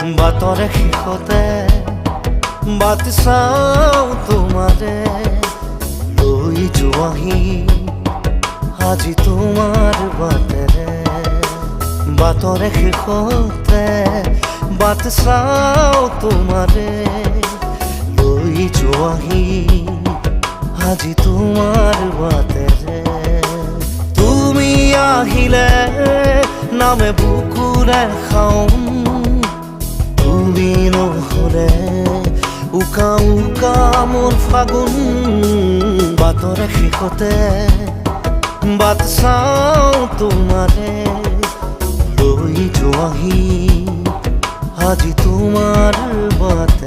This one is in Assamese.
বাটৰে শেষতে বাট চাওঁ তোমাৰে লৈ যোৱাহি আজি তোমাৰ বাটেৰে। বাটৰে শেষতে বাট চাওঁ তোমাৰে লৈ যোৱাহি আজি তোমাৰ বাটেৰে। তুমি আহিলে নামে বুকুৰে খাওঁ, তুমি নহ'লে উকা উকা মোৰ ফাগুন। বাটৰে শেষতে বাট চাওঁ তোমাৰে লৈ যোৱাহি আজি তোমাৰ বাট।